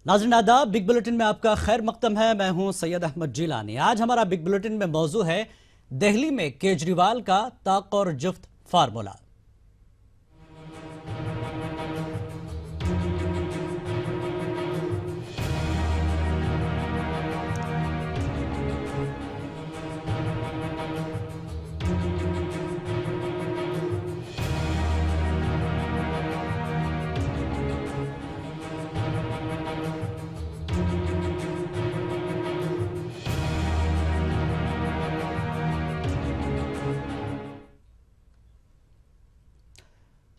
नाज़रीन आदाब, big bulletin में आपका खैर मकदम है। मैं हूं सैयद अहमद जिलानी। आज हमारा बिग बुलेटिन में मौजू है दिल्ली में केजरीवाल का ताक और जुफ्त फार्मूला।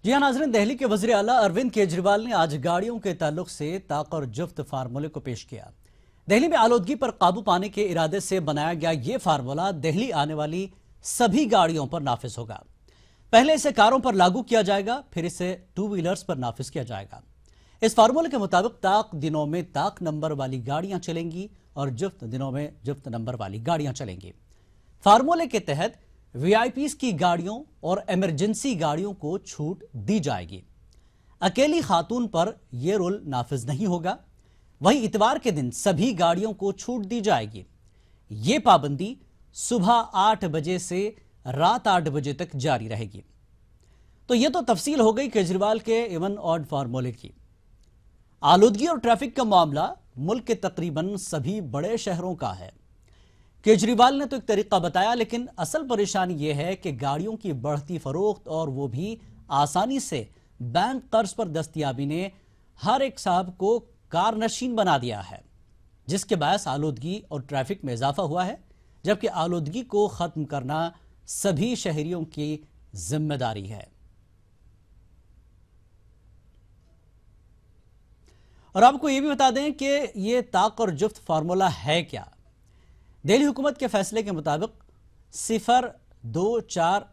जी हाँ नाज़रीन, दिल्ली के वज़ीर आला अरविंद केजरीवाल ने आज गाड़ियों के ताल्लुक से ताक और जुफ्त फार्मूले को पेश किया। दिल्ली में आलूदगी पर काबू पाने के इरादे से बनाया गया ये फार्मूला दिल्ली आने वाली सभी गाड़ियों पर नाफिज होगा। पहले इसे कारों पर लागू किया जाएगा, फिर इसे टू व्हीलर्स पर नाफिज किया जाएगा। इस फार्मूले के मुताबिक ताक दिनों में ताक नंबर वाली गाड़ियां चलेंगी और जुफ्त दिनों में जुफ्त नंबर वाली गाड़ियां चलेंगी। फार्मूले के तहत वीआईपीज की गाड़ियों और इमरजेंसी गाड़ियों को छूट दी जाएगी। अकेली खातून पर यह रूल नाफिज नहीं होगा। वहीं इतवार के दिन सभी गाड़ियों को छूट दी जाएगी। यह पाबंदी सुबह 8 बजे से रात 8 बजे तक जारी रहेगी। तो यह तो तफसील हो गई केजरीवाल के इवन ऑड फार्मूले की। आलूदगी और ट्रैफिक का मामला मुल्क के तकरीबन सभी बड़े शहरों का है। केजरीवाल ने तो एक तरीका बताया, लेकिन असल परेशानी यह है कि गाड़ियों की बढ़ती फरोख्त और वो भी आसानी से बैंक कर्ज पर दस्तयाबी ने हर एक साहब को कारनशीन बना दिया है, जिसके बायस आलूदगी और ट्रैफिक में इजाफा हुआ है। जबकि आलूदगी को खत्म करना सभी शहरियों की जिम्मेदारी है। और आपको यह भी बता दें कि यह ताक और जुफ्त फार्मूला है क्या। दिल्ली हुकूमत के फैसले के मुताबिक 0, 2, 4,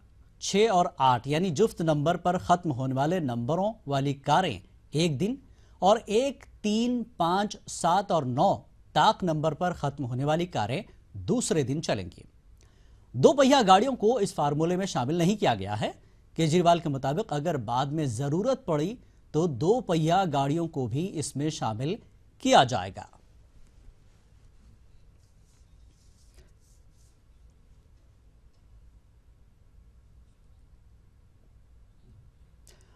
6 और 8 यानी जुफ्त नंबर पर खत्म होने वाले नंबरों वाली कारें एक दिन और 1, 3, 5, 7 और 9 ताक नंबर पर खत्म होने वाली कारें दूसरे दिन चलेंगी। दो पहिया गाड़ियों को इस फार्मूले में शामिल नहीं किया गया है। केजरीवाल के मुताबिक अगर बाद में जरूरत पड़ी तो दो पहिया गाड़ियों को भी इसमें शामिल किया जाएगा।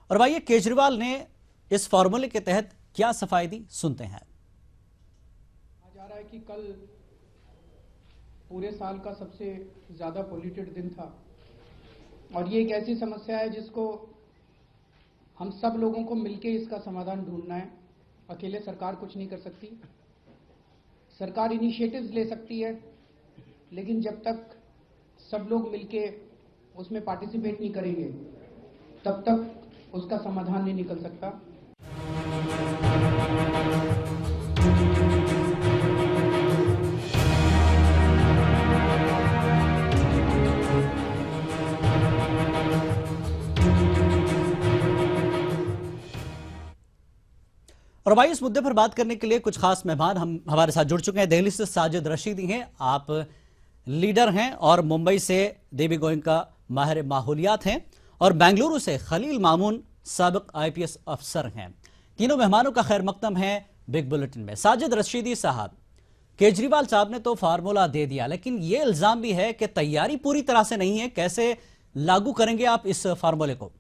और भाई केजरीवाल ने इस फार्मूले के तहत क्या सफाई दी, सुनते हैं। कहा जा रहा है कि कल पूरे साल का सबसे ज्यादा पॉल्यूटेड दिन था और ये एक ऐसी समस्या है जिसको हम सब लोगों को मिलके इसका समाधान ढूंढना है। अकेले सरकार कुछ नहीं कर सकती। सरकार इनिशिएटिव्स ले सकती है, लेकिन जब तक सब लोग मिलके उसमें पार्टिसिपेट नहीं करेंगे तब तक उसका समाधान नहीं निकल सकता। और भाई इस मुद्दे पर बात करने के लिए कुछ खास मेहमान हमारे साथ जुड़ चुके हैं। दिल्ली से साजिद रशीदी हैं, आप लीडर हैं, और मुंबई से देवी गोयनका माहिर माहौलियात हैं, और बेंगलुरु से खलील मामून साबिक आईपीएस अफसर हैं। तीनों मेहमानों का खैर मकदम है बिग बुलेटिन में। साजिद रशीदी साहब, केजरीवाल साहब ने तो फार्मूला दे दिया, लेकिन यह इल्जाम भी है कि तैयारी पूरी तरह से नहीं है। कैसे लागू करेंगे आप इस फार्मूले को?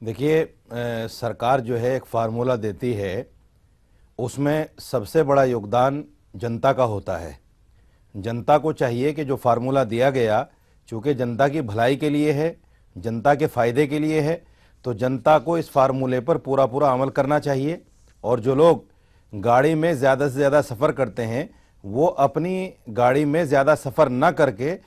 देखिए, सरकार जो है एक फार्मूला देती है, उसमें सबसे बड़ा योगदान जनता का होता है। जनता को चाहिए कि जो फार्मूला दिया गया, चूँकि जनता की भलाई के लिए है, जनता के फ़ायदे के लिए है, तो जनता को इस फार्मूले पर पूरा पूरा अमल करना चाहिए। और जो लोग गाड़ी में ज़्यादा से ज़्यादा सफ़र करते हैं, वो अपनी गाड़ी में ज़्यादा सफ़र ना करके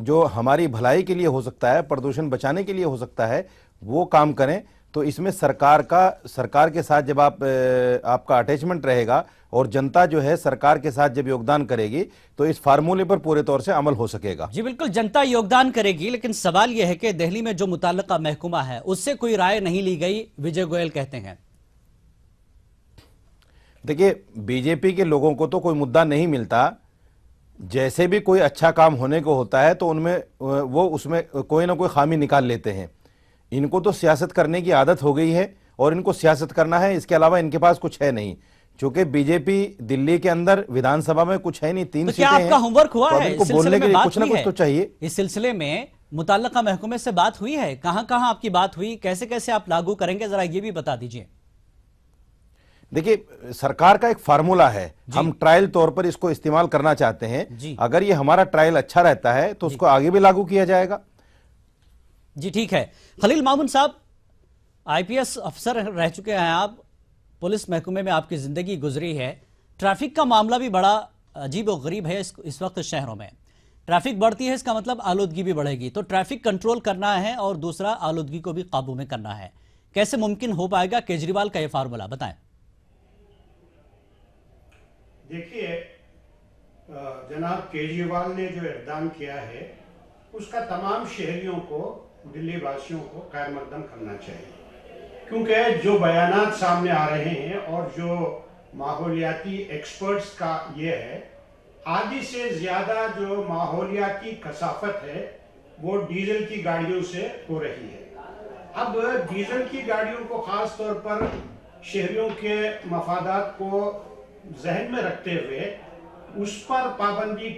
जो हमारी भलाई के लिए हो सकता है, प्रदूषण बचाने के लिए हो सकता है, वो काम करें। तो इसमें सरकार के साथ जब आपका अटैचमेंट रहेगा और जनता जो है सरकार के साथ जब योगदान करेगी, तो इस फार्मूले पर पूरे तौर से अमल हो सकेगा। जी बिल्कुल, जनता योगदान करेगी, लेकिन सवाल यह है कि दिल्ली में जो मुतल्लिका महकमा है उससे कोई राय नहीं ली गई, विजय गोयल कहते हैं। देखिए, बीजेपी के लोगों को तो कोई मुद्दा नहीं मिलता। जैसे भी कोई अच्छा काम होने को होता है तो उसमें कोई ना कोई खामी निकाल लेते हैं। इनको तो सियासत करने की आदत हो गई है और इनको सियासत करना है, इसके अलावा इनके पास कुछ है नहीं। चूंकि बीजेपी दिल्ली के अंदर विधानसभा में कुछ है नहीं, 3 तो सीटें क्या हैं, आपका होमवर्क हुआ तो अब है? इनको इस सिलसिले बोलने के में लिए बात कुछ ना हुई कुछ है? तो चाहिए। इस सिलसिले में मुतल्लिका महकमे से बात हुई है? कहां कहां आपकी बात हुई, कैसे कैसे आप लागू करेंगे, जरा ये भी बता दीजिए। देखिए, सरकार का एक फार्मूला है, हम ट्रायल तौर पर इसको इस्तेमाल करना चाहते जी। हैं। अगर ये हमारा ट्रायल अच्छा रहता है तो उसको आगे भी लागू किया जाएगा। जी ठीक है। खलील मामून साहब, आईपीएस अफसर रह चुके हैं आप, पुलिस महकमे में आपकी जिंदगी गुजरी है। ट्रैफिक का मामला भी बड़ा अजीब और गरीब है इस वक्त शहरों में। ट्रैफिक बढ़ती है, इसका मतलब आलूदगी भी बढ़ेगी। तो ट्रैफिक कंट्रोल करना है और दूसरा आलूदगी को भी काबू में करना है। कैसे मुमकिन हो पाएगा केजरीवाल का यह फार्मूला, बताएं। देखिए, जनाब केजरीवाल ने जो इकदाम किया है उसका तमाम शहरियों को, दिल्ली वासियों को खैर मकदम करना चाहिए, क्योंकि जो बयानात सामने आ रहे हैं और जो माहौलियाती एक्सपर्ट्स का ये है, आधी से ज्यादा जो माहौलियाती कसाफत है वो डीजल की गाड़ियों से हो रही है। अब डीजल की गाड़ियों को खास तौर पर शहरियों के मफादात को जहन में रखते हुए उस पर पाबंदी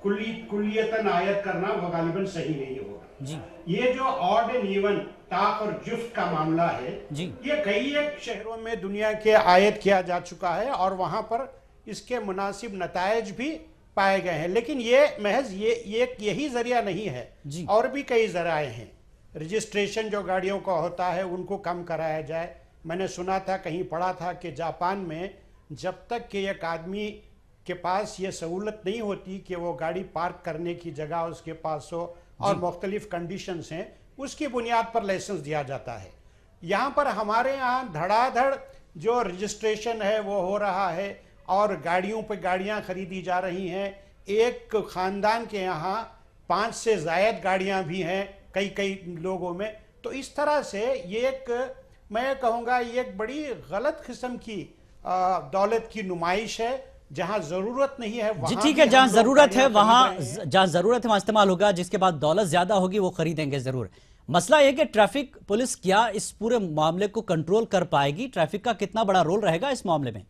कुल्लियतन आयत करना वो गालिबन सही नहीं होगा जी। ये जो ऑड एंड इवन, ताक और जुफ्त का मामला है जी। ये कई एक शहरों में दुनिया के आयत किया जा चुका है और वहां पर इसके मुनासिब नतायज भी पाए गए हैं। लेकिन ये महज यही जरिया नहीं है जी। और भी कई जराए हैं। रजिस्ट्रेशन जो गाड़ियों का होता है उनको कम कराया जाए। मैंने सुना था, कहीं पढ़ा था कि जापान में जब तक कि एक आदमी के पास ये सहूलत नहीं होती कि वो गाड़ी पार्क करने की जगह उसके पास हो और मुख्तलिफ कंडीशंस हैं, उसकी बुनियाद पर लाइसेंस दिया जाता है। यहाँ पर हमारे यहाँ धड़ाधड़ जो रजिस्ट्रेशन है वो हो रहा है और गाड़ियों पे गाड़ियाँ खरीदी जा रही हैं। एक ख़ानदान के यहाँ 5 से ज़ायद गाड़ियाँ भी हैं कई लोगों में। तो इस तरह से ये एक, मैं कहूँगा ये एक बड़ी गलत किस्म की दौलत की नुमाइश है। जहां जरूरत नहीं है जी ठीक है, जहां जरूरत है वहां इस्तेमाल होगा, जिसके बाद दौलत ज्यादा होगी वो खरीदेंगे जरूर। मसला यह कि ट्रैफिक पुलिस क्या इस पूरे मामले को कंट्रोल कर पाएगी? ट्रैफिक का कितना बड़ा रोल रहेगा इस मामले में?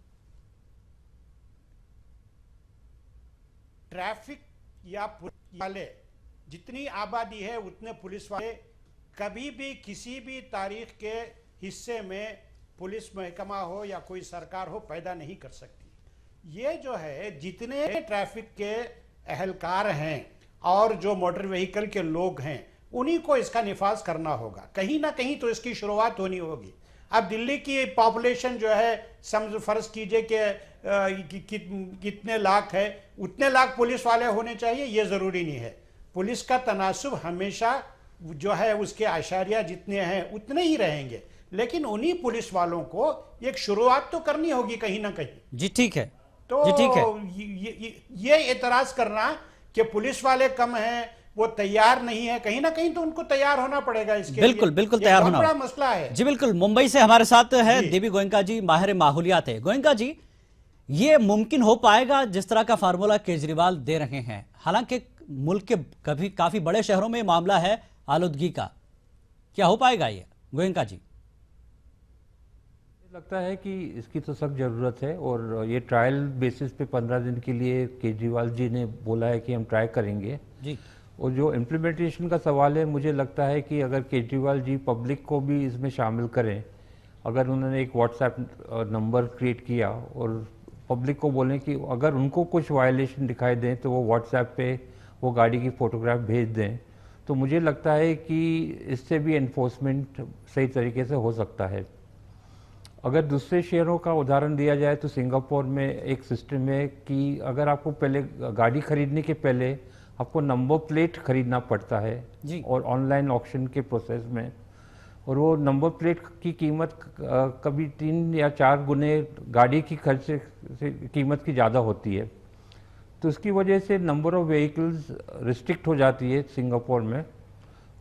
ट्रैफिक या पुलिस वाले, जितनी आबादी है उतने पुलिस वाले कभी भी किसी भी तारीख के हिस्से में पुलिस महकमा हो या कोई सरकार हो पैदा नहीं कर सकती। ये जो है, जितने ट्रैफिक के अहलकार हैं और जो मोटर व्हीकल के लोग हैं उन्हीं को इसका निफाज करना होगा। कहीं ना कहीं तो इसकी शुरुआत होनी होगी। अब दिल्ली की पॉपुलेशन जो है, फर्ज कीजिए कि कितने लाख है, उतने लाख पुलिस वाले होने चाहिए ये ज़रूरी नहीं है। पुलिस का तनासुब हमेशा जो है उसके आशारिया जितने हैं उतने ही रहेंगे, लेकिन उन्हीं पुलिस वालों को एक शुरुआत तो करनी होगी कहीं ना कहीं। जी ठीक है। तो जी ठीक है। ये एतराज करना कि पुलिस वाले कम हैं, वो तैयार नहीं है, कहीं ना कहीं तो उनको तैयार होना पड़ेगा इसके बिल्कुल लिए। बिल्कुल ये तैयार बहुत होना बड़ा मसला है। जी बिल्कुल। मुंबई से हमारे साथ है जी। देवी गोयनका जी, माहिर माहौलियात है। गोयनका जी, ये मुमकिन हो पाएगा जिस तरह का फार्मूला केजरीवाल दे रहे हैं? हालांकि मुल्क के काफी बड़े शहरों में मामला है आलूदगी का, क्या हो पाएगा ये गोयनका जी? लगता है कि इसकी तो सख्त ज़रूरत है और ये ट्रायल बेसिस पे 15 दिन के लिए केजरीवाल जी ने बोला है कि हम ट्राई करेंगे जी। और जो इम्प्लीमेंटेशन का सवाल है, मुझे लगता है कि अगर केजरीवाल जी पब्लिक को भी इसमें शामिल करें, अगर उन्होंने एक व्हाट्सएप नंबर क्रिएट किया और पब्लिक को बोलें कि अगर उनको कुछ वायलेशन दिखाई दें तो वो व्हाट्सएप पे वो गाड़ी की फ़ोटोग्राफ भेज दें, तो मुझे लगता है कि इससे भी एनफोर्समेंट सही तरीके से हो सकता है। अगर दूसरे शहरों का उदाहरण दिया जाए तो सिंगापुर में एक सिस्टम है कि अगर आपको पहले गाड़ी खरीदने के पहले आपको नंबर प्लेट खरीदना पड़ता है जी। और ऑनलाइन ऑक्शन के प्रोसेस में, और वो नंबर प्लेट की कीमत कभी 3 या 4 गुने गाड़ी की खर्च से कीमत की ज़्यादा होती है। तो उसकी वजह से नंबर ऑफ व्हीकल्स रिस्ट्रिक्ट हो जाती है सिंगापुर में,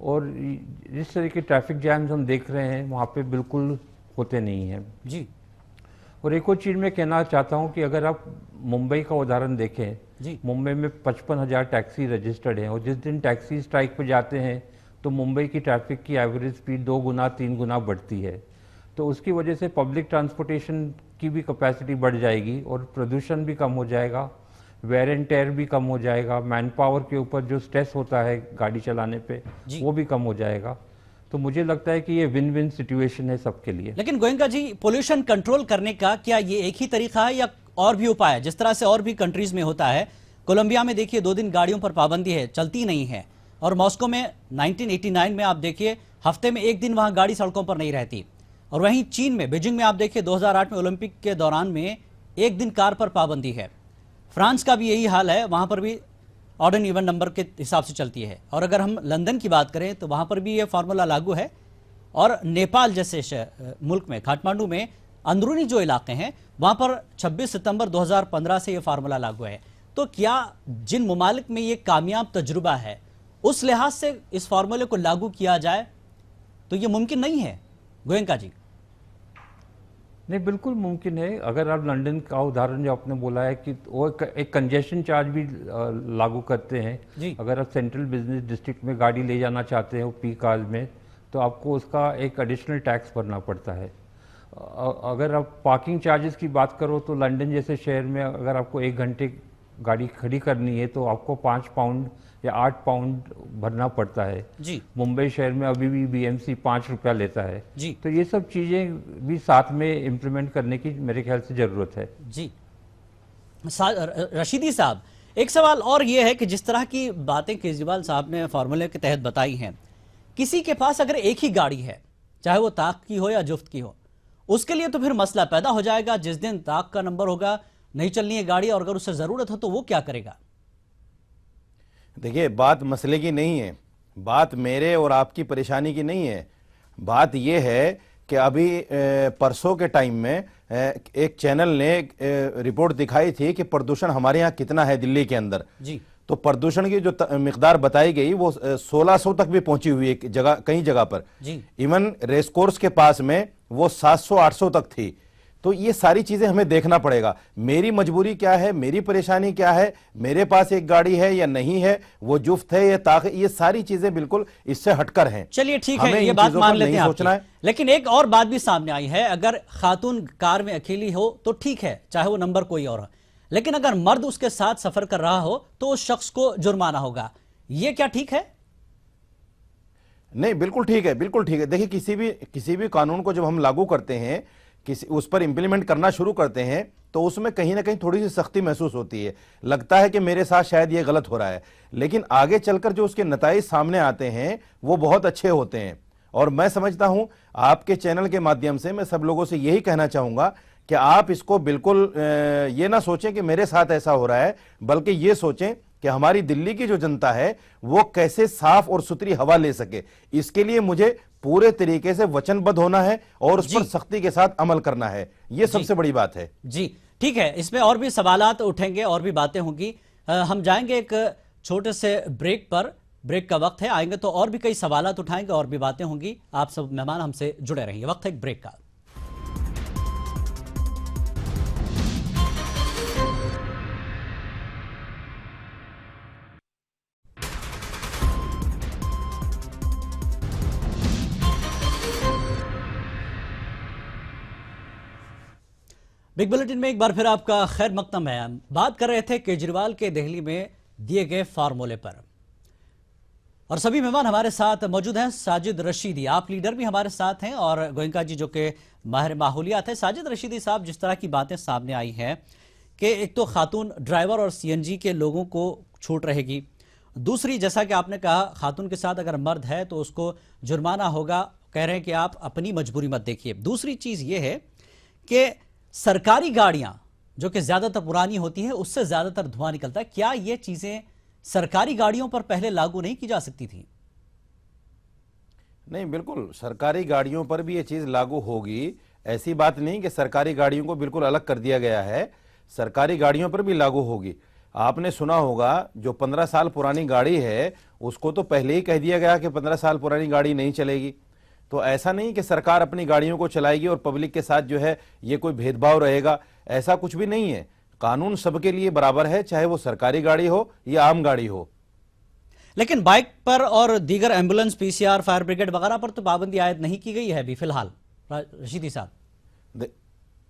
और जिस तरह के ट्रैफिक जैम्स हम देख रहे हैं वहाँ पे बिल्कुल होते नहीं हैं जी। और एक और चीज़ मैं कहना चाहता हूँ कि अगर आप मुंबई का उदाहरण देखें, जी। मुंबई में 55,000 टैक्सी रजिस्टर्ड हैं और जिस दिन टैक्सी स्ट्राइक पे जाते हैं तो मुंबई की ट्रैफिक की एवरेज स्पीड 2 गुना 3 गुना बढ़ती है। तो उसकी वजह से पब्लिक ट्रांसपोर्टेशन की भी कैपेसिटी बढ़ जाएगी और प्रदूषण भी कम हो जाएगा, वेयर एंड टेयर भी कम हो जाएगा, मैन पावर के ऊपर जो स्ट्रेस होता है गाड़ी चलाने पे वो भी कम हो जाएगा। तो मुझे लगता है कि ये विन विन सिचुएशन है सबके लिए। लेकिन गोयनका जी, पोल्यूशन कंट्रोल करने का क्या ये एक ही तरीका है या और भी उपाय है, जिस तरह से और भी कंट्रीज में होता है? कोलंबिया में देखिए 2 दिन गाड़ियों पर पाबंदी है, चलती नहीं है। और मॉस्को में 1989 में आप देखिए हफ्ते में 1 दिन वहां गाड़ी सड़कों पर नहीं रहती। और वहीं चीन में बीजिंग में आप देखिए 2008 में ओलंपिक के दौरान में 1 दिन कार पर पाबंदी है। फ्रांस का भी यही हाल है, वहां पर भी ऑड एंड इवन नंबर के हिसाब से चलती है। और अगर हम लंदन की बात करें तो वहां पर भी ये फार्मूला लागू है। और नेपाल जैसे मुल्क में, काठमांडू में अंदरूनी जो इलाके हैं वहां पर 26 सितंबर 2015 से ये फार्मूला लागू है। तो क्या जिन ममालिक में ये कामयाब तजुर्बा है उस लिहाज से इस फार्मूले को लागू किया जाए तो ये मुमकिन नहीं है गोयनका जी? नहीं, बिल्कुल मुमकिन है। अगर आप लंदन का उदाहरण जो आपने बोला है कि वो एक कंजेशन चार्ज भी लागू करते हैं जी। अगर आप सेंट्रल बिजनेस डिस्ट्रिक्ट में गाड़ी ले जाना चाहते हो पीक आवर्स में तो आपको उसका एक एडिशनल टैक्स भरना पड़ता है। अगर आप पार्किंग चार्जेस की बात करो तो लंदन जैसे शहर में अगर आपको 1 घंटे गाड़ी खड़ी करनी है तो आपको 5 पाउंड या 8 पाउंड भरना पड़ता है जी। मुंबई शहर में अभी भी बीएमसी 5 रुपया लेता है जी। तो ये सब चीज़ें भी साथ में इम्प्लीमेंट करने की मेरे ख्याल से ज़रूरत है। जी। रशीदी साहब, एक सवाल और ये है कि जिस तरह की बातें केजरीवाल साहब ने फार्मूले के तहत बताई हैं, किसी के पास अगर एक ही गाड़ी है, चाहे वो ताक की हो या जुफ्त की हो, उसके लिए तो फिर मसला पैदा हो जाएगा। जिस दिन ताक का नंबर होगा, नहीं चलनी है गाड़ी और अगर उसे जरूरत हो तो वो क्या करेगा? देखिए, बात मसले की नहीं है, बात मेरे और आपकी परेशानी की नहीं है। बात यह है कि अभी परसों के टाइम में एक चैनल ने रिपोर्ट दिखाई थी कि प्रदूषण हमारे यहाँ कितना है दिल्ली के अंदर जी। तो प्रदूषण की जो मिकदार बताई गई वो 1600 तक भी पहुंची हुई है जगह, कई जगह पर जी। इवन रेस कोर्स के पास में वो 700-800 तक थी। तो ये सारी चीजें हमें देखना पड़ेगा। मेरी मजबूरी क्या है, मेरी परेशानी क्या है, मेरे पास एक गाड़ी है या नहीं है, वो जुफ्त है या ताक, ये सारी चीजें बिल्कुल इससे हटकर हैं। चलिए ठीक है, ये बात मान लेते हैं आपकी। लेकिन एक और बात भी सामने आई है, अगर खातून कार में अकेली हो तो ठीक है, चाहे वो नंबर कोई और हो, लेकिन अगर मर्द उसके साथ सफर कर रहा हो तो उस शख्स को जुर्माना होगा। ये क्या ठीक है? नहीं, बिल्कुल ठीक है, बिल्कुल ठीक है। देखिए, किसी भी कानून को जब हम लागू करते हैं, किसी उस पर इंप्लीमेंट करना शुरू करते हैं तो उसमें कहीं ना कहीं थोड़ी सी सख्ती महसूस होती है। लगता है कि मेरे साथ शायद ये गलत हो रहा है, लेकिन आगे चलकर जो उसके नताइज सामने आते हैं वो बहुत अच्छे होते हैं। और मैं समझता हूं, आपके चैनल के माध्यम से मैं सब लोगों से यही कहना चाहूंगा कि आप इसको बिल्कुल ये ना सोचें कि मेरे साथ ऐसा हो रहा है, बल्कि ये सोचें कि हमारी दिल्ली की जो जनता है वो कैसे साफ और सुथरी हवा ले सके। इसके लिए मुझे पूरे तरीके से वचनबद्ध होना है और उस पर सख्ती के साथ अमल करना है। ये सबसे बड़ी बात है। जी ठीक है, इसमें और भी सवालात उठेंगे और भी बातें होंगी। हम जाएंगे एक छोटे से ब्रेक पर, ब्रेक का वक्त है, आएंगे तो और भी कई सवालात उठाएंगे और भी बातें होंगी। आप सब मेहमान हमसे जुड़े रहिए। वक्त है एक ब्रेक का। बिग बुलेटिन में एक बार फिर आपका खैर मकदम है। बात कर रहे थे केजरीवाल के दिल्ली में दिए गए फार्मूले पर, और सभी मेहमान हमारे साथ मौजूद हैं। साजिद रशीदी, आप लीडर भी हमारे साथ हैं, और गोयनका जी जो कि माहिर माहौलियात है। साजिद रशीदी साहब, जिस तरह की बातें सामने आई हैं कि एक तो खातून ड्राइवर और सीएनजी के लोगों को छूट रहेगी, दूसरी जैसा कि आपने कहा खातून के साथ अगर मर्द है तो उसको जुर्माना होगा, कह रहे हैं कि आप अपनी मजबूरी मत देखिए। दूसरी चीज़ ये है कि सरकारी गाड़ियां जो कि ज्यादातर पुरानी होती है उससे ज्यादातर धुआं निकलता है। क्या ये चीजें सरकारी गाड़ियों पर पहले लागू नहीं की जा सकती थी? नहीं, बिल्कुल सरकारी गाड़ियों पर भी ये चीज लागू होगी। ऐसी बात नहीं कि सरकारी गाड़ियों को बिल्कुल अलग कर दिया गया है, सरकारी गाड़ियों पर भी लागू होगी। आपने सुना होगा जो 15 साल पुरानी गाड़ी है उसको तो पहले ही कह दिया गया कि 15 साल पुरानी गाड़ी नहीं चलेगी। तो ऐसा नहीं कि सरकार अपनी गाड़ियों को चलाएगी और पब्लिक के साथ जो है ये कोई भेदभाव रहेगा, ऐसा कुछ भी नहीं है। कानून सबके लिए बराबर है, चाहे वो सरकारी गाड़ी हो या आम गाड़ी हो। लेकिन बाइक पर और दीगर एम्बुलेंस, पीसीआर, फायर ब्रिगेड वगैरह पर तो पाबंदी आयद नहीं की गई है अभी फिलहाल, रशीदी साहब?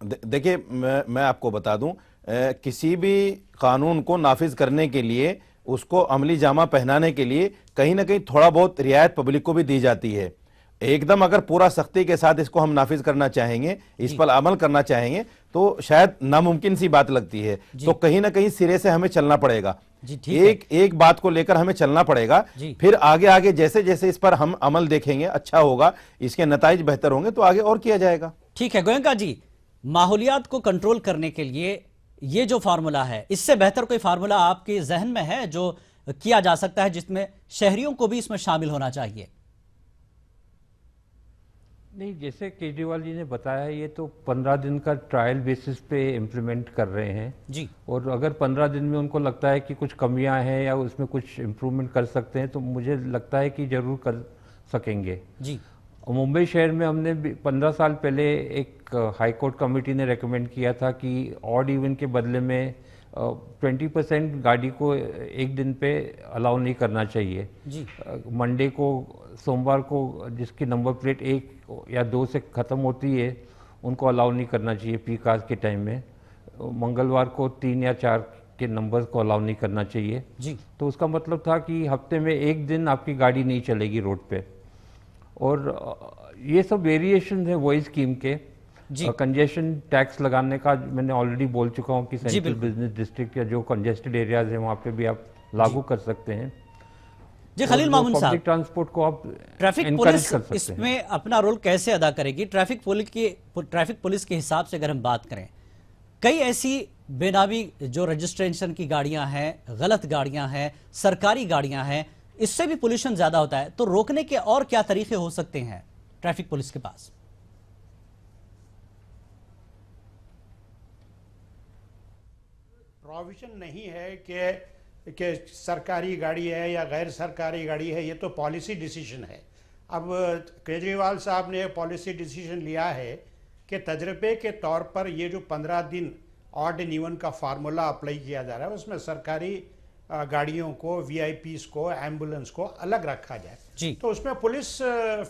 देखिए, मैं आपको बता दूं, किसी भी कानून को नाफिज करने के लिए, उसको अमली जामा पहनाने के लिए कहीं ना कहीं थोड़ा बहुत रियायत पब्लिक को भी दी जाती है। एकदम अगर पूरा सख्ती के साथ इसको हम नाफिज करना चाहेंगे, इस पर अमल करना चाहेंगे, तो शायद नामुमकिन सी बात लगती है। तो कहीं ना कहीं सिरे से हमें चलना पड़ेगा, एक बात को लेकर हमें चलना पड़ेगा। फिर आगे आगे जैसे जैसे इस पर हम अमल देखेंगे, अच्छा होगा, इसके नताइज बेहतर होंगे, तो आगे और किया जाएगा। ठीक है गोयनका जी, माहौलियात को कंट्रोल करने के लिए ये जो फार्मूला है, इससे बेहतर कोई फार्मूला आपके जहन में है जो किया जा सकता है, जिसमें शहरियों को भी इसमें शामिल होना चाहिए? नहीं, जैसे केजरीवाल जी ने बताया, ये तो 15 दिन का ट्रायल बेसिस पे इम्प्लीमेंट कर रहे हैं जी। और अगर 15 दिन में उनको लगता है कि कुछ कमियां हैं या उसमें कुछ इम्प्रूवमेंट कर सकते हैं, तो मुझे लगता है कि जरूर कर सकेंगे जी। मुंबई शहर में हमने 15 साल पहले एक हाई कोर्ट कमेटी ने रेकमेंड किया था कि ऑड इवन के बदले में 20% गाड़ी को एक दिन पे अलाउ नहीं करना चाहिए जी। मंडे को, सोमवार को जिसकी नंबर प्लेट 1 या 2 से ख़त्म होती है, उनको अलाउ नहीं करना चाहिए पीक आवर्स के टाइम में। मंगलवार को 3 या 4 के नंबर को अलाउ नहीं करना चाहिए जी। तो उसका मतलब था कि हफ्ते में एक दिन आपकी गाड़ी नहीं चलेगी रोड पे। और ये सब वेरिएशन है वही स्कीम के। कंजेशन टैक्स लगाने का मैंने ऑलरेडी बोल चुका हूँ कि सेंट्रल बिजनेस डिस्ट्रिक्ट या जो कंजेस्टेड एरियाज हैं वहाँ पे भी आप लागू कर सकते हैं जी। खलील मामून साहब, पब्लिक ट्रांसपोर्ट को आप ट्रैफिक पुलिस इसमें अपना रोल कैसे अदा करेगी? ट्रैफिक पुलिस के हिसाब से अगर हम बात करें, कई ऐसी बेनामी जो रजिस्ट्रेशन की गाड़ियां हैं, गलत गाड़ियां हैं, सरकारी गाड़ियां हैं, इससे भी पोल्यूशन ज्यादा होता है। तो रोकने के और क्या तरीके हो सकते हैं ट्रैफिक पुलिस के पास? प्रोविजन नहीं है कि सरकारी गाड़ी है या गैर सरकारी गाड़ी है, ये तो पॉलिसी डिसीजन है। अब केजरीवाल साहब ने पॉलिसी डिसीजन लिया है कि तजर्बे के तौर पर ये जो 15 दिन ऑड एंड इवन का फार्मूला अप्लाई किया जा रहा है, उसमें सरकारी गाड़ियों को, वीआईपीज को, एम्बुलेंस को अलग रखा जाए जी। तो उसमें पुलिस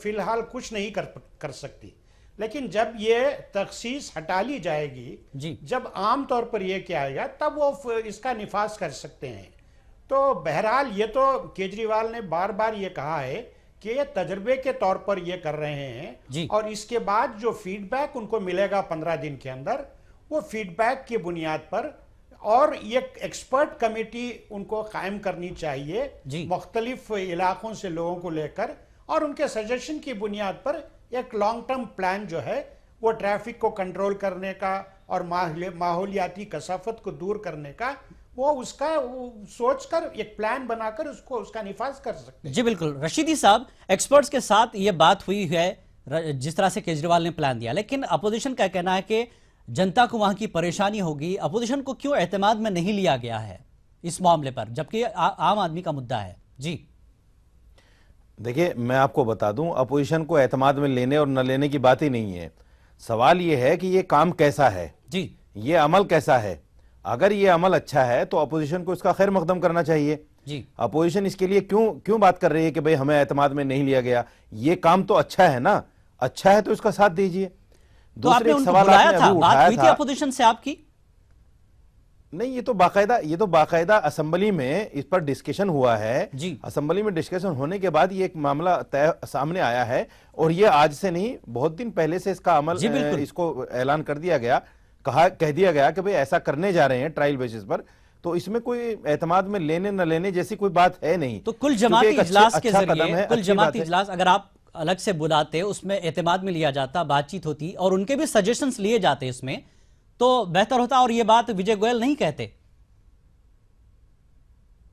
फिलहाल कुछ नहीं कर सकती। लेकिन जब ये तखसीस हटा ली जाएगी जी, जब आम तौर पर ये किया जाएगा, तब वो इसका निफाज कर सकते हैं। तो बहरहाल ये तो केजरीवाल ने बार बार ये कहा है कि ये तजर्बे के तौर पर ये कर रहे हैं और इसके बाद जो फीडबैक उनको मिलेगा 15 दिन के अंदर, वो फीडबैक की बुनियाद पर और ये एक्सपर्ट कमेटी उनको कायम करनी चाहिए मुख्तलिफ इलाकों से लोगों को लेकर, और उनके सजेशन की बुनियाद पर एक लॉन्ग टर्म प्लान जो है वो ट्रैफिक को कंट्रोल करने का और माहौलियाती कसाफत को दूर करने का, वो सोचकर एक प्लान बनाकर उसका निफाज कर सकते हैं। जी बिल्कुल रशीदी साहब, एक्सपर्ट्स के साथ ये बात हुई है जिस तरह से केजरीवाल ने प्लान दिया, लेकिन अपोजिशन का कहना है कि जनता को वहां की परेशानी होगी। अपोजिशन को क्यों एतमाद में नहीं लिया गया है इस मामले पर, जबकि आम आदमी का मुद्दा है? जी देखिए, मैं आपको बता दूं, अपोजिशन को एतमाद में लेने और न लेने की बात ही नहीं है। सवाल ये है कि ये काम कैसा है जी, ये अमल कैसा है। अगर ये अमल अच्छा है तो अपोजिशन को इसका खैर मकदम करना चाहिए जी। अपोजिशन इसके लिए क्यों बात कर रही है कि भाई हमें एतमाद में नहीं लिया गया? ये काम तो अच्छा है ना, अच्छा है तो इसका साथ दीजिए। तो आपने उनको बुलाया था, बात हुई थी अपोजिशन से आपकी? नहीं, ये तो बाकायदा असेंबली में इस पर डिस्कशन हुआ है जी। असेंबली में डिस्कशन होने के बाद ये एक मामला सामने आया है, और ये आज से नहीं, बहुत दिन पहले से इसका अमल इसको ऐलान कर दिया गया, कह दिया गया कि भाई ऐसा करने जा रहे हैं ट्रायल बेसिस पर। तो इसमें कोई एतमाद में लेने न लेने जैसी कोई बात है नहीं। तो कुल जमाती इजलास के जरिए, कुल जमाती इजलास अगर आप अलग से बुलाते, उसमें एतमाद में लिया जाता, बातचीत होती और उनके भी सजेशंस लिए जाते इसमें, तो बेहतर होता। और ये बात विजय गोयल नहीं कहते।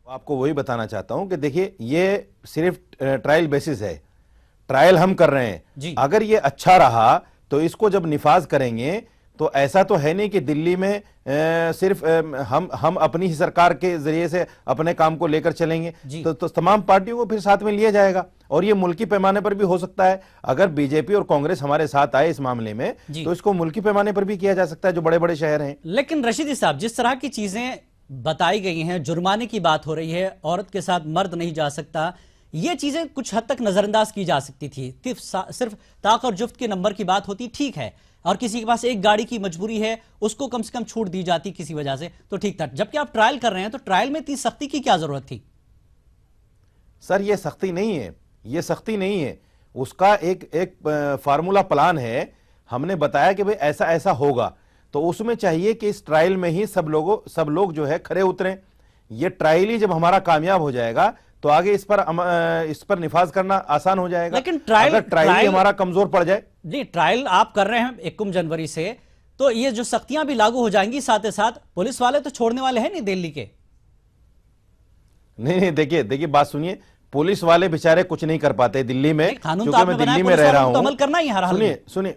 आपको वही बताना चाहता हूं कि देखिए, ये सिर्फ ट्रायल बेसिस है, ट्रायल हम कर रहे हैं। अगर ये अच्छा रहा तो इसको जब निफाज करेंगे, तो ऐसा तो है नहीं कि दिल्ली में सिर्फ हम अपनी ही सरकार के जरिए से अपने काम को लेकर चलेंगे। तो तमाम पार्टियों को फिर साथ में लिया जाएगा, और ये मुल्की पैमाने पर भी हो सकता है। अगर बीजेपी और कांग्रेस हमारे साथ आए इस मामले में, तो इसको मुल्की पैमाने पर भी किया जा सकता है, जो बड़े बड़े शहर हैं। लेकिन रशीदी साहब, जिस तरह की चीजें बताई गई हैं, जुर्माने की बात हो रही है, औरत के साथ मर्द नहीं जा सकता, ये चीजें कुछ हद तक नजरअंदाज की जा सकती थी। सिर्फ ताक और जुफ्त के नंबर की बात होती, ठीक है, और किसी के पास एक गाड़ी की मजबूरी है, उसको कम से कम छूट दी जाती किसी वजह से तो ठीक था। जबकि आप ट्रायल कर रहे हैं तो ट्रायल में इतनी सख्ती की क्या जरूरत थी? सर ये सख्ती नहीं है, ये सख्ती नहीं है, उसका एक फार्मूला प्लान है। हमने बताया कि भाई ऐसा ऐसा होगा, तो उसमें चाहिए कि इस ट्रायल में ही सब लोग जो है खरे उतरें। ये ट्रायल ही जब हमारा कामयाब हो जाएगा तो आगे इस पर निफाज करना आसान हो जाएगा। लेकिन ट्रायल ही हमारा कमजोर पड़ जाए। जी, ट्रायल आप कर रहे हैं 1 जनवरी से, तो ये जो सख्तियां भी लागू हो जाएंगी, साथ ही साथ पुलिस वाले तो छोड़ने वाले हैं नहीं दिल्ली के। नहीं, देखिए बात सुनिए, पुलिस वाले बेचारे कुछ नहीं कर पाते दिल्ली में, कानून तो क्योंकि आपने मैं दिल्ली बनाया, में रह रहा पुलिस वालों को तो हूं। अमल करना ही है हर हाल में। सुनिए,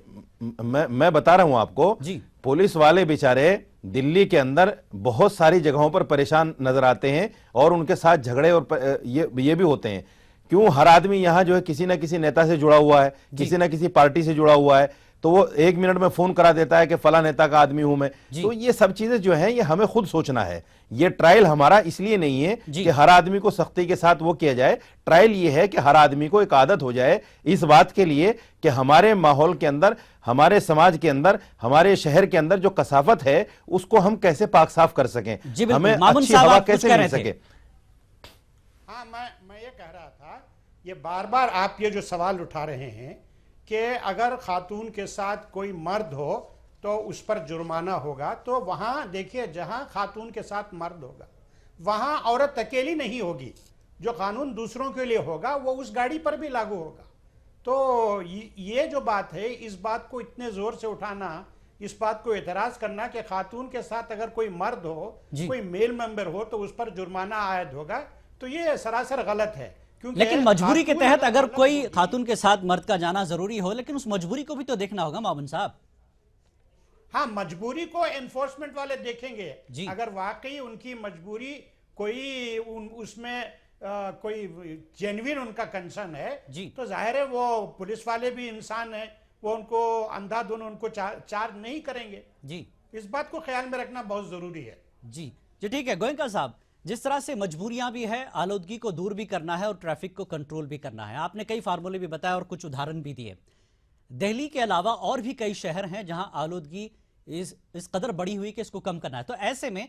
मैं बता रहा हूं आपको जी। पुलिस वाले बेचारे दिल्ली के अंदर बहुत सारी जगहों पर परेशान नजर आते हैं और उनके साथ झगड़े और ये भी होते हैं। क्यों? हर आदमी यहां जो है किसी ना किसी नेता से जुड़ा हुआ है, किसी ना किसी पार्टी से जुड़ा हुआ है, तो वो 1 मिनट में फोन करा देता है कि फला नेता का आदमी हूं मैं। तो ये सब चीजें जो हैं ये हमें खुद सोचना है। ये ट्रायल हमारा इसलिए नहीं है कि हर आदमी को सख्ती के साथ वो किया जाए। ट्रायल ये है कि हर आदमी को एक आदत हो जाए इस बात के लिए कि हमारे माहौल के अंदर, हमारे समाज के अंदर, हमारे शहर के अंदर जो कसाफत है उसको हम कैसे पाक साफ कर सकें, हमें अच्छी हवा कैसे मिल सके। हाँ, मैं ये कह रहा था, ये बार बार आप ये जो सवाल उठा रहे हैं कि अगर खातून के साथ कोई मर्द हो तो उस पर जुर्माना होगा, तो वहाँ देखिए जहाँ खातून के साथ मर्द होगा वहाँ औरत अकेली नहीं होगी। जो कानून दूसरों के लिए होगा वो उस गाड़ी पर भी लागू होगा। तो ये जो बात है, इस बात को इतने जोर से उठाना, इस बात को एतराज करना कि खातून के साथ अगर कोई मर्द हो, कोई मेल मेंबर हो तो उस पर जुर्माना आयद होगा, तो ये सरासर गलत है। लेकिन मजबूरी के तहत अगर कोई खातून के साथ मर्द का जाना जरूरी हो, लेकिन उस मजबूरी को भी तो देखना होगा मामून साहब। हाँ, मजबूरी को एनफोर्समेंट वाले देखेंगे। अगर वाकई उनकी मजबूरी कोई उसमें कोई जेन्युइन उनका कंसर्न है तो जाहिर है वो पुलिस वाले भी इंसान है, वो उनको अंधाधुन उनको चार्ज नहीं करेंगे। जी, इस बात को ख्याल में रखना बहुत जरूरी है। जी ठीक है गोयनका साहब, जिस तरह से मजबूरियां भी है, आलूदगी को दूर भी करना है और ट्रैफिक को कंट्रोल भी करना है, आपने कई फार्मूले भी बताए और कुछ उदाहरण भी दिए। दिल्ली के अलावा और भी कई शहर हैं जहां आलूदगी इस कदर बढ़ी हुई कि इसको कम करना है। तो ऐसे में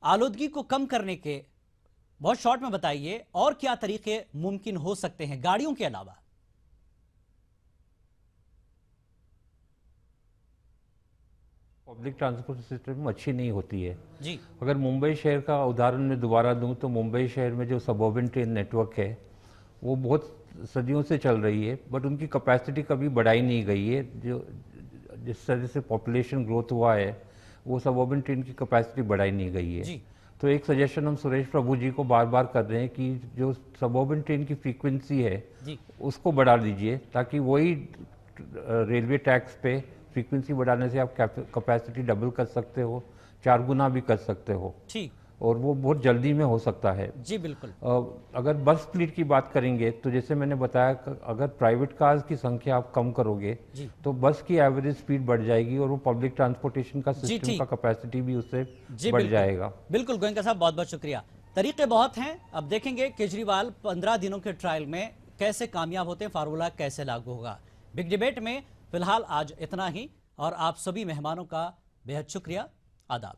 आलूदगी को कम करने के बहुत शॉर्ट में बताइए और क्या तरीके मुमकिन हो सकते हैं गाड़ियों के अलावा? पब्लिक ट्रांसपोर्ट सिस्टम अच्छी नहीं होती है जी। अगर मुंबई शहर का उदाहरण मैं दोबारा दूं तो मुंबई शहर में जो सबअर्बन ट्रेन नेटवर्क है वो बहुत सदियों से चल रही है, बट उनकी कैपेसिटी कभी बढ़ाई नहीं गई है। जो जिस तरह से पॉपुलेशन ग्रोथ हुआ है वो सबअर्बन ट्रेन की कैपेसिटी बढ़ाई नहीं गई है। तो एक सजेशन हम सुरेश प्रभु जी को बार बार कर रहे हैं कि जो सबअर्बन ट्रेन की फ्रीक्वेंसी है उसको बढ़ा दीजिए, ताकि वही रेलवे टैक्स पे फ्रीक्वेंसी बढ़ाने से आप कैपेसिटी डबल कर सकते हो, 4 गुना भी कर सकते हो। ठीक, और वो बहुत जल्दी में हो सकता है। जी बिल्कुल। अगर बस फ्लीट की बात करेंगे तो जैसे मैंने बताया, अगर प्राइवेट कार्स की संख्या आप कम करोगे तो बस की एवरेज स्पीड बढ़ जाएगी और वो पब्लिक ट्रांसपोर्टेशन का सिस्टम का कैपेसिटी भी उससे बढ़ जाएगा। बिल्कुल गोयनका साहब, बहुत बहुत शुक्रिया। तरीके बहुत हैं, अब देखेंगे केजरीवाल 15 दिनों के ट्रायल में कैसे कामयाब होते हैं, फार्मूला कैसे लागू होगा। बिग डिबेट में फिलहाल आज इतना ही, और आप सभी मेहमानों का बेहद शुक्रिया। आदाब।